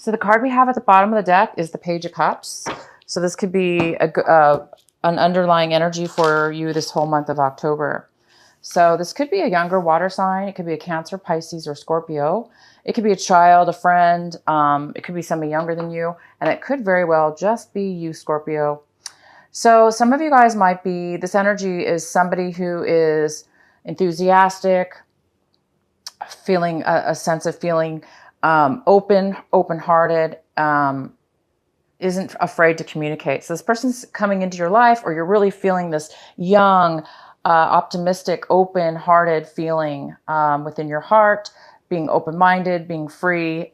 So the card we have at the bottom of the deck is the Page of Cups. So this could be an underlying energy for you this whole month of October. So this could be a younger water sign. It could be a Cancer, Pisces, or Scorpio. It could be a child, a friend. It could be somebody younger than you. And it could very well just be you, Scorpio. So some of you guys might be, this energy is somebody who is enthusiastic, feeling a sense of feeling open-hearted, isn't afraid to communicate. So this person's coming into your life, or you're really feeling this young, optimistic, open-hearted feeling within your heart, being open-minded, being free,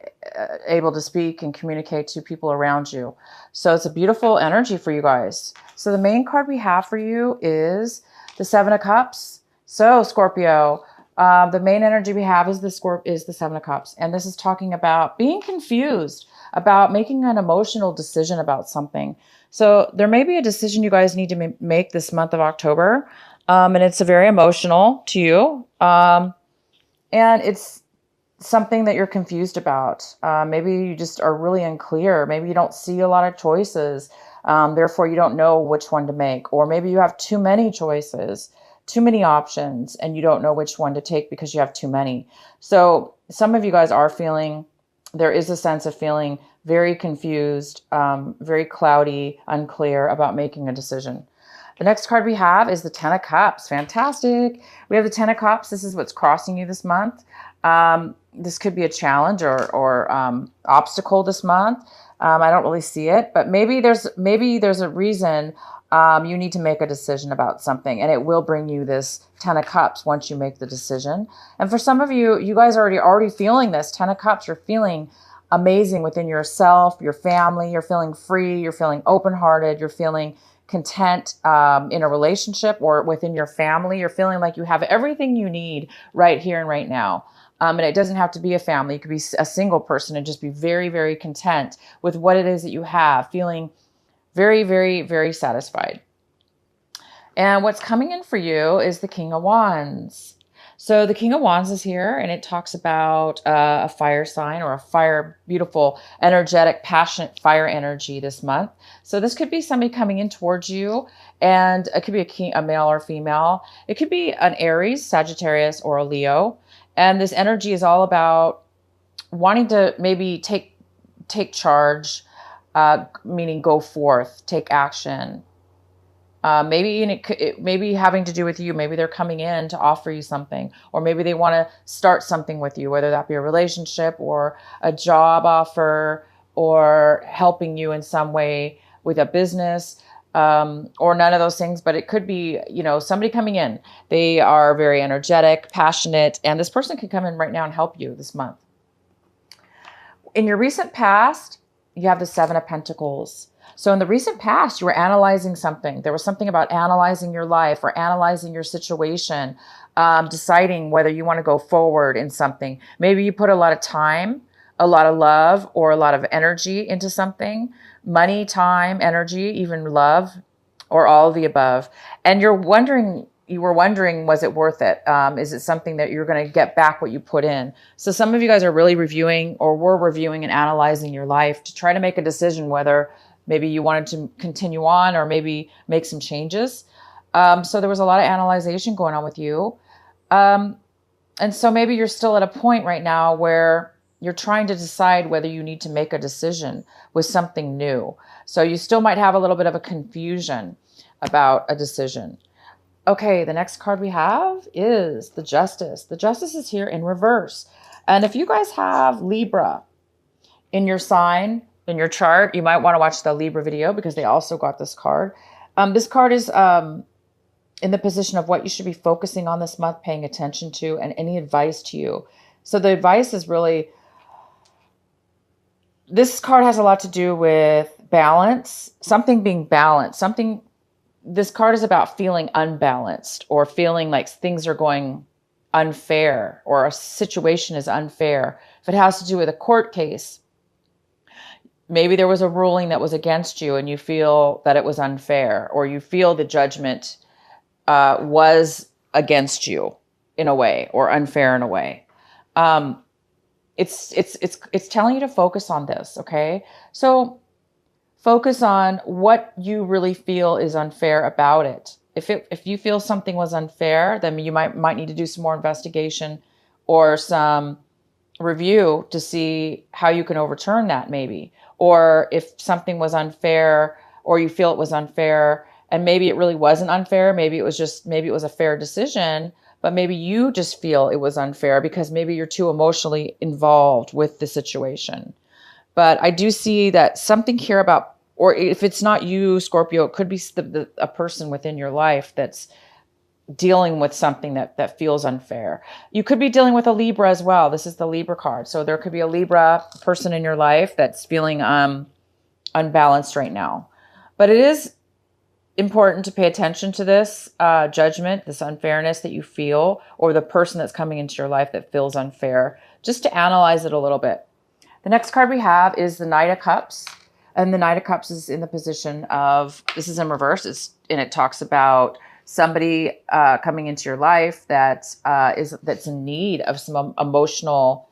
able to speak and communicate to people around you. So it's a beautiful energy for you guys. So the main card we have for you is the Seven of Cups. So Scorpio, the main energy we have is the Seven of Cups. And this is talking about being confused, about making an emotional decision about something. So there may be a decision you guys need to make this month of October. And it's very emotional to you. And it's something that you're confused about. Maybe you just are really unclear. Maybe you don't see a lot of choices. Therefore, you don't know which one to make. Or maybe you have too many choices, too many options, and you don't know which one to take because you have too many. So some of you guys are feeling, there is a sense of feeling very confused, very cloudy, unclear about making a decision. The next card we have is the Ten of Cups. Fantastic. We have the Ten of Cups. This is what's crossing you this month. This could be a challenge or obstacle this month. I don't really see it, but maybe there's a reason you need to make a decision about something, and it will bring you this Ten of Cups once you make the decision. And for some of you, you guys are already feeling this Ten of Cups. You're feeling amazing within yourself, your family. You're feeling free. You're feeling open-hearted. You're feeling content in a relationship or within your family. You're feeling like you have everything you need right here and right now. And it doesn't have to be a family. It could be a single person and just be very, very content with what it is that you have, feeling very, very, very satisfied. And what's coming in for you is the King of Wands. So the King of Wands is here, and it talks about a fire sign or a fire, beautiful, energetic, passionate fire energy this month. So this could be somebody coming in towards you, and it could be a male or female. It could be an Aries, Sagittarius, or a Leo. And this energy is all about wanting to maybe take charge, meaning go forth, take action. Maybe it may be having to do with you. Maybe they're coming in to offer you something, or maybe they want to start something with you, whether that be a relationship or a job offer or helping you in some way with a business. Or none of those things, but it could be, somebody coming in. They are very energetic, passionate, and this person can come in right now and help you this month. In your recent past, you have the Seven of Pentacles. So in the recent past, you were analyzing something. There was something about analyzing your life or analyzing your situation, deciding whether you want to go forward in something. Maybe you put a lot of time, a lot of love, or a lot of energy into something. Money, time, energy, even love, or all of the above. And you were wondering, was it worth it? Is it something that you're going to get back what you put in? So some of you guys are really reviewing, or were reviewing and analyzing your life to try to make a decision whether maybe you wanted to continue on or maybe make some changes. So there was a lot of analyzation going on with you. And so maybe you're still at a point right now where you're trying to decide whether you need to make a decision with something new. So you still might have a little bit of a confusion about a decision. Okay, the next card we have is the Justice. The Justice is here in reverse. And if you guys have Libra in your sign, in your chart, you might want to watch the Libra video because they also got this card. This card is in the position of what you should be focusing on this month, paying attention to, and any advice to you. So the advice is really, this card has a lot to do with balance, something being balanced, this card is about feeling unbalanced or feeling like things are going unfair or a situation is unfair. If it has to do with a court case, maybe there was a ruling that was against you and you feel that it was unfair, or you feel the judgment was against you in a way or unfair in a way. it's telling you to focus on this. Okay. So focus on what you really feel is unfair about it. If you feel something was unfair, then you might need to do some more investigation or some review to see how you can overturn that, maybe. Or if something was unfair, or you feel it was unfair, and maybe it really wasn't unfair, maybe it was a fair decision, but maybe you just feel it was unfair because maybe you're too emotionally involved with the situation. But I do see that something here about, or if it's not you, Scorpio, it could be a person within your life that's dealing with something that feels unfair. You could be dealing with a Libra as well. This is the Libra card. So there could be a Libra person in your life that's feeling unbalanced right now. But it is important to pay attention to this judgment, this unfairness that you feel, or the person that's coming into your life that feels unfair, just to analyze it a little bit. The next card we have is the Knight of Cups. And the Knight of Cups is in the position of, this is in reverse, and it talks about somebody coming into your life that's in need of some emotional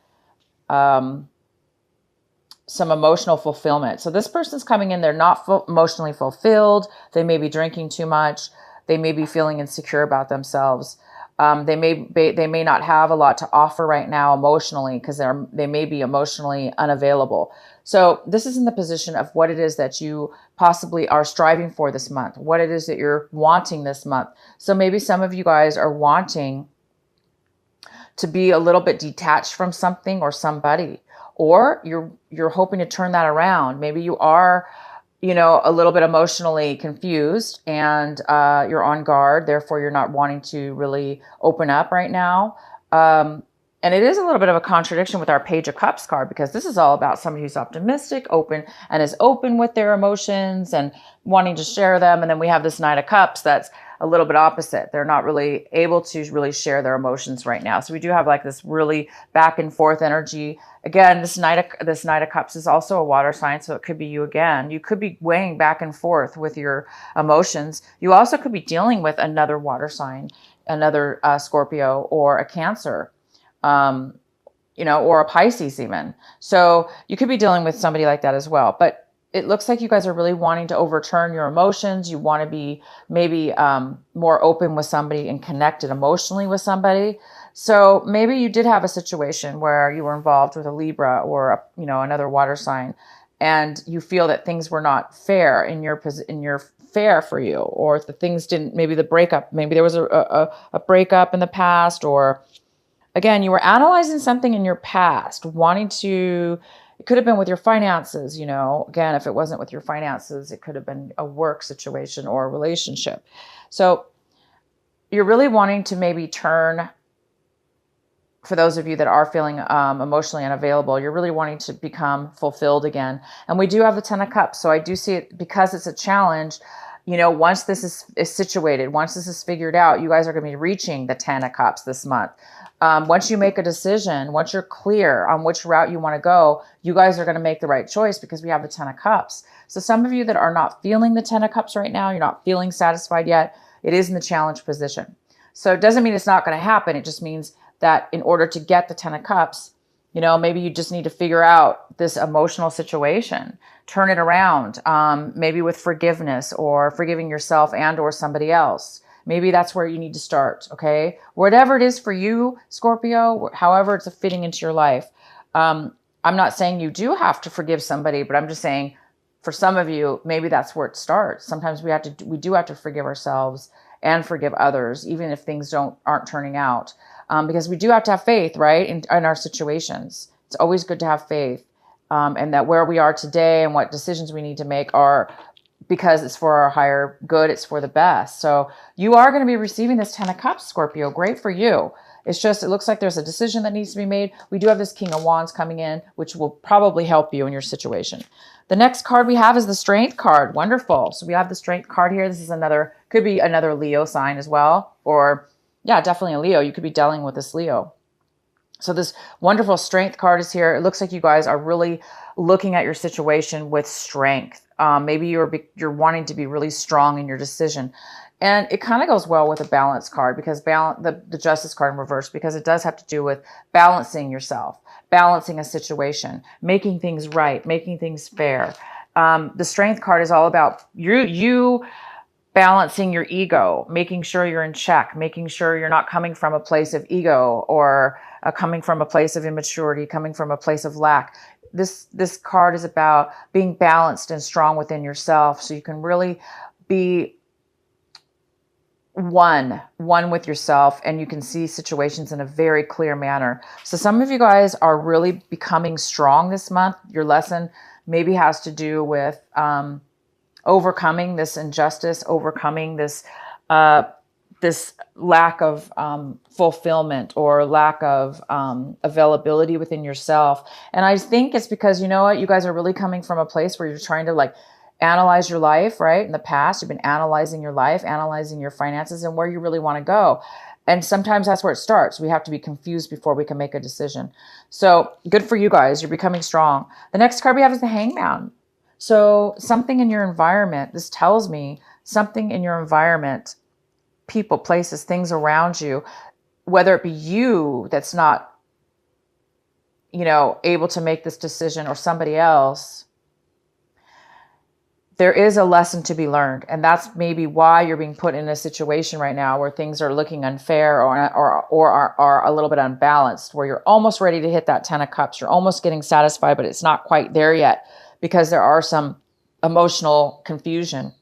fulfillment. So this person's coming in, they're not emotionally fulfilled. They may be drinking too much. They may be feeling insecure about themselves. They may not have a lot to offer right now emotionally because they may be emotionally unavailable. So this is in the position of what it is that you possibly are striving for this month, what it is that you're wanting this month. So maybe some of you guys are wanting to be a little bit detached from something or somebody, or you're hoping to turn that around. Maybe you are, a little bit emotionally confused and you're on guard. Therefore, you're not wanting to really open up right now. And it is a little bit of a contradiction with our Page of Cups card, because this is all about somebody who's optimistic, open, and is open with their emotions and wanting to share them. And then we have this Knight of Cups that's a little bit opposite. They're not really able to really share their emotions right now. So we do have like this really back and forth energy. Again, this Knight of Cups is also a water sign, so it could be you again. You could be weighing back and forth with your emotions. You also could be dealing with another water sign, another Scorpio or a Cancer. Or a Pisces even. So you could be dealing with somebody like that as well. But it looks like you guys are really wanting to overturn your emotions. You want to be maybe more open with somebody and connected emotionally with somebody. So maybe you did have a situation where you were involved with a Libra or another water sign, and you feel that things were not fair in your fair for you, or if the things didn't, maybe the breakup, maybe there was a breakup in the past, or again, you were analyzing something in your past, it could have been with your finances, again, if it wasn't with your finances, it could have been a work situation or a relationship. So you're really wanting to maybe turn, for those of you that are feeling emotionally unavailable, you're really wanting to become fulfilled again. And we do have the Ten of Cups. So I do see it, because it's a challenge. Once this is situated, once this is figured out, you guys are going to be reaching the Ten of Cups this month. Once you make a decision, once you're clear on which route you want to go, you guys are going to make the right choice, because we have the Ten of Cups. So some of you that are not feeling the Ten of Cups right now, you're not feeling satisfied yet, it is in the challenge position. So it doesn't mean it's not going to happen. It just means that in order to get the Ten of Cups, maybe you just need to figure out this emotional situation, turn it around, maybe with forgiveness or forgiving yourself and or somebody else. Maybe that's where you need to start, okay? Whatever it is for you, Scorpio, however it's fitting into your life. I'm not saying you do have to forgive somebody, but I'm just saying for some of you, maybe that's where it starts. Sometimes we do have to forgive ourselves and forgive others, even if things aren't turning out. Because we do have to have faith, right, in our situations. It's always good to have faith, and that where we are today and what decisions we need to make are because it's for our higher good, it's for the best. So you are going to be receiving this Ten of Cups, Scorpio. Great for you. It's just, it looks like there's a decision that needs to be made. We do have this King of Wands coming in, which will probably help you in your situation. The next card we have is the Strength card. Wonderful. So we have the Strength card here. This is could be another Leo sign as well, or yeah, definitely a Leo. You could be dealing with this Leo. So this wonderful Strength card is here. It looks like you guys are really looking at your situation with strength. Maybe you're wanting to be really strong in your decision. And it kind of goes well with a balance card, because the justice card in reverse, because it does have to do with balancing yourself, balancing a situation, making things right, making things fair. The strength card is all about you balancing your ego, making sure you're in check, making sure you're not coming from a place of ego, or coming from a place of immaturity, coming from a place of lack. This card is about being balanced and strong within yourself, so you can really be one with yourself, and you can see situations in a very clear manner. So some of you guys are really becoming strong this month. Your lesson maybe has to do with overcoming this injustice, overcoming this this lack of fulfillment, or lack of availability within yourself. And I think it's because, you know what, you guys are really coming from a place where you're trying to like analyze your life, right? In the past, you've been analyzing your life, analyzing your finances, and where you really want to go. And sometimes that's where it starts. We have to be confused before we can make a decision. So good for you guys. You're becoming strong. The next card we have is the Hangman. So something in your environment, this tells me something in your environment, people, places, things around you, whether it be you that's not, able to make this decision, or somebody else, there is a lesson to be learned. And that's maybe why you're being put in a situation right now where things are looking unfair, or are a little bit unbalanced, where you're almost ready to hit that 10 of Cups. You're almost getting satisfied, but it's not quite there yet, because there are some emotional confusion.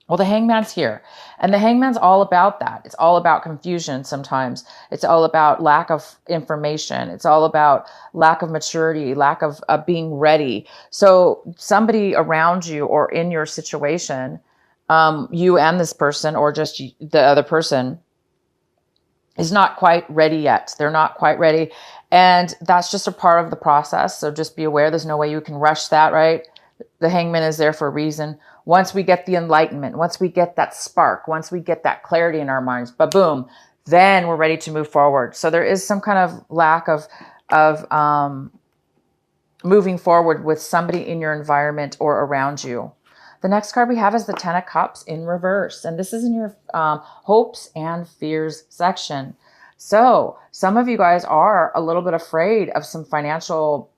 Well, the Hangman's here, and the Hangman's all about that. It's all about confusion sometimes. It's all about lack of information. It's all about lack of maturity, lack of being ready. So somebody around you, or in your situation, you and this person, or just the other person, is not quite ready yet. They're not quite ready. And that's just a part of the process. So just be aware, there's no way you can rush that, right? The Hangman is there for a reason. Once we get the enlightenment, once we get that spark, once we get that clarity in our minds, boom, then we're ready to move forward. So there is some kind of lack of moving forward with somebody in your environment or around you. The next card we have is the 10 of Cups in reverse. And this is in your hopes and fears section. So some of you guys are a little bit afraid of some financial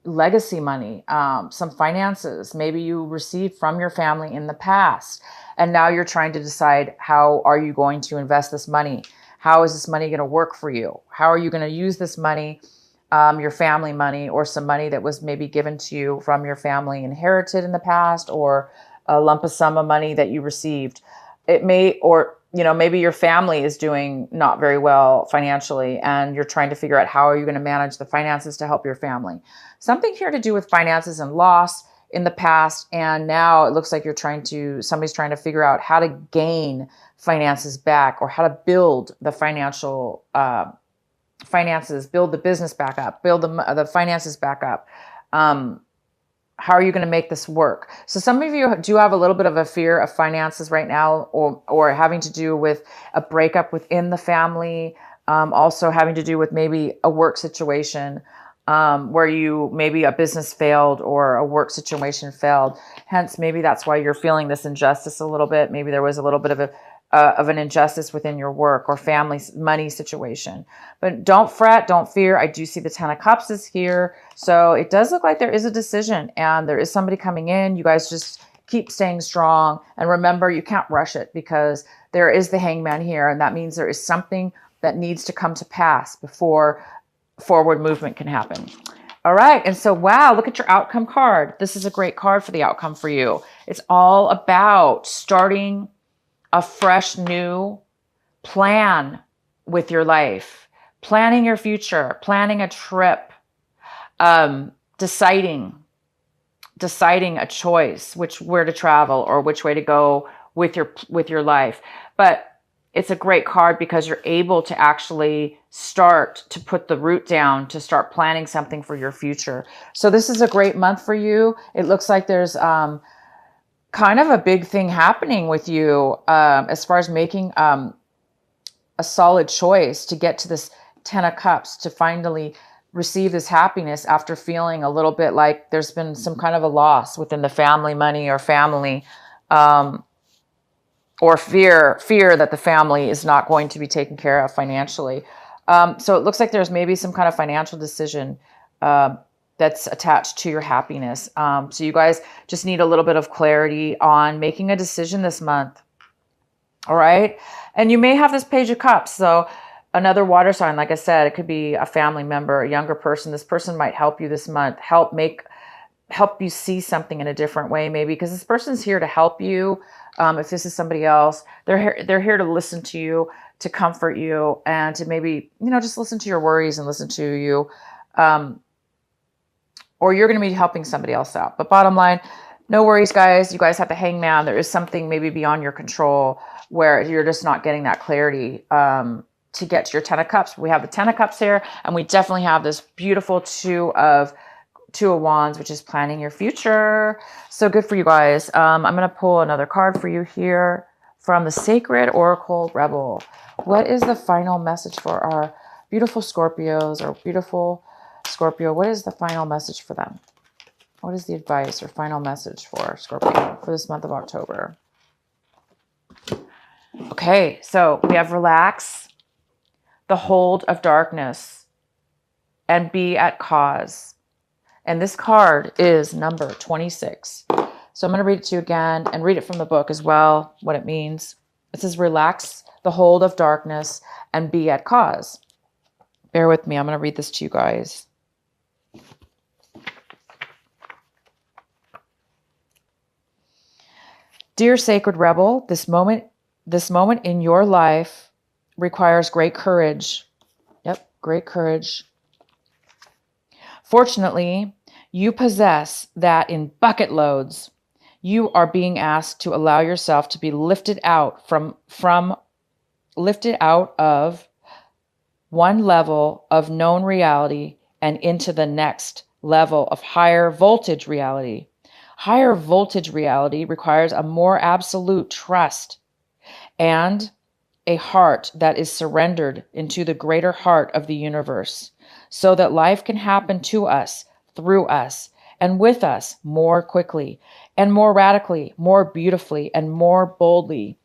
legacy money, some finances maybe you received from your family in the past, and now you're trying to decide, how are you going to invest this money? How is this money going to work for you? How are you going to use this money, your family money, or some money that was maybe given to you from your family, inherited in the past, or a lump of sum of money that you received? It may, or maybe your family is doing not very well financially, and you're trying to figure out, how are you going to manage the finances to help your family? Something here to do with finances and loss in the past. And now it looks like somebody's trying to figure out how to gain finances back, or how to build the financial finances, build the business back up, build the finances back up. How are you going to make this work? So some of you do have a little bit of a fear of finances right now, or having to do with a breakup within the family. Also having to do with maybe a work situation, where maybe a business failed, or a work situation failed. Hence, maybe that's why you're feeling this injustice a little bit. Maybe there was a little bit of an injustice within your work or family money situation. But don't fret, don't fear. I do see the 10 of Cups is here. So it does look like there is a decision, and there is somebody coming in. You guys just keep staying strong. And remember, you can't rush it, because there is the Hangman here. And that means there is something that needs to come to pass before forward movement can happen. All right. And so, wow, look at your outcome card. This is a great card for the outcome for you. It's all about starting a fresh new plan with your life, planning your future, planning a trip, deciding a choice, where to travel, or which way to go with your life. But it's a great card, because you're able to actually start to put the root down, to start planning something for your future. So this is a great month for you. It looks like there's kind of a big thing happening with you, as far as making a solid choice to get to this 10 of Cups, to finally receive this happiness after feeling a little bit like there's been some kind of a loss within the family money or family. or fear that the family is not going to be taken care of financially. So it looks like there's maybe some kind of financial decision that's attached to your happiness. So you guys just need a little bit of clarity on making a decision this month. All right. And you may have this Page of Cups. So another water sign, like I said, it could be a family member, a younger person. This person might help you this month, help you see something in a different way, maybe, because this person's here to help you. If this is somebody else, they're here to listen to you, to comfort you, and to maybe, just listen to your worries and listen to you. Or you're going to be helping somebody else out. But bottom line, no worries, guys. You guys have the Hangman. There is something maybe beyond your control where you're just not getting that clarity to get to your 10 of Cups. We have the 10 of Cups here, and we definitely have this beautiful Two of Wands, which is planning your future. So good for you guys. I'm going to pull another card for you here from the Sacred Oracle Rebel. What is the final message for our beautiful Scorpios, or beautiful Scorpio? What is the final message for them? What is the advice or final message for Scorpio for this month of October? Okay, so we have relax, the hold of darkness, and be at cause. And this card is number 26. So I'm going to read it to you again and read it from the book as well, what it means. It says, relax the hold of darkness and be at cause. Bear with me. I'm going to read this to you guys. Dear Sacred Rebel, this moment in your life requires great courage. Yep, great courage. Fortunately, you possess that in bucket loads. You are being asked to allow yourself to be lifted out of one level of known reality and into the next level of higher voltage reality. Higher voltage reality requires a more absolute trust and a heart that is surrendered into the greater heart of the universe, so that life can happen to us, through us, and with us more quickly and more radically, more beautifully, and more boldly.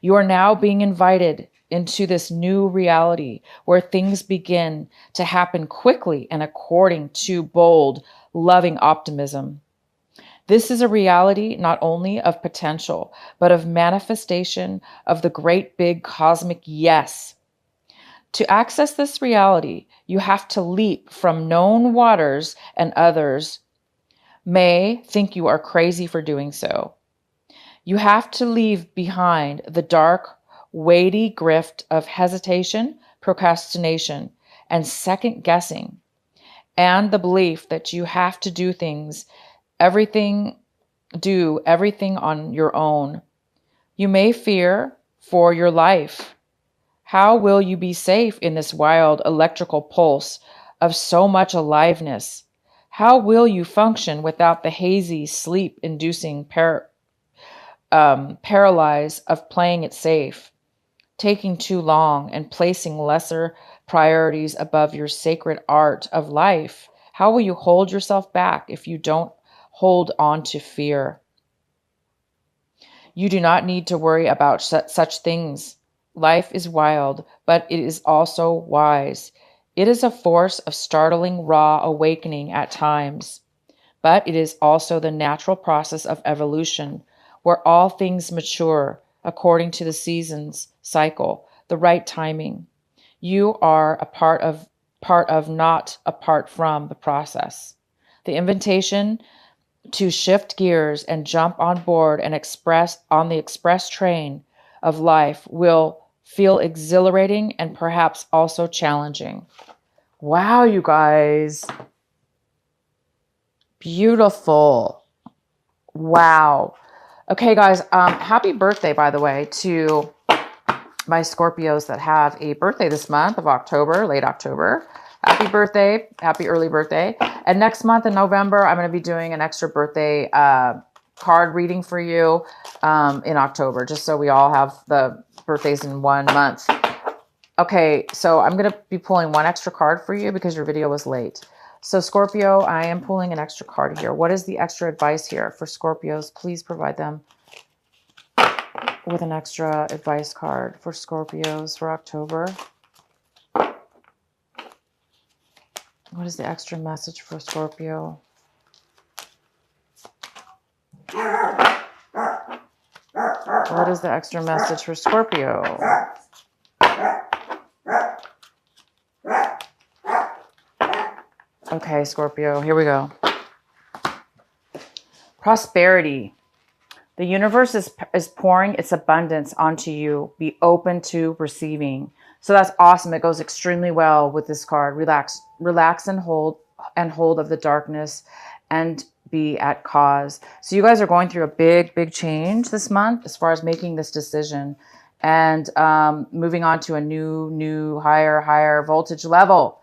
You are now being invited into this new reality where things begin to happen quickly and according to bold, loving optimism. This is a reality not only of potential, but of manifestation of the great big cosmic yes. To access this reality, you have to leap from known waters, and others may think you are crazy for doing so. You have to leave behind the dark, weighty grift of hesitation, procrastination, and second guessing, and the belief that you have to do everything on your own. You may fear for your life. How will you be safe in this wild electrical pulse of so much aliveness? How will you function without the hazy, sleep-inducing paralyze of playing it safe, taking too long, and placing lesser priorities above your sacred art of life? How will you hold yourself back if you don't hold on to fear? You do not need to worry about such things. Life is wild, but it is also wise. It is a force of startling, raw awakening at times, but it is also the natural process of evolution, where all things mature according to the seasons cycle, the right timing. You are a part of, not apart from the process. The invitation to shift gears and jump on board and on the express train of life will feel exhilarating and perhaps also challenging. Wow, you guys. Beautiful. Wow. Okay, guys, happy birthday, by the way, to my Scorpios that have a birthday this month of October, late October. Happy birthday. Happy early birthday. And next month in November, I'm going to be doing an extra birthday card reading for you in October, just so we all have the birthdays in 1 month. Okay, so I'm going to be pulling one extra card for you because your video was late. So Scorpio, I am pulling an extra card here. What is the extra advice here for Scorpios? Please provide them. with an extra advice card for Scorpios for October. What is the extra message for Scorpio? What is the extra message for Scorpio? Okay, Scorpio, here we go. Prosperity. The universe is pouring its abundance onto you. Be open to receiving. So that's awesome. It goes extremely well with this card. Relax and hold of the darkness and be at cause. So you guys are going through a big change this month as far as making this decision and moving on to a new, higher voltage level.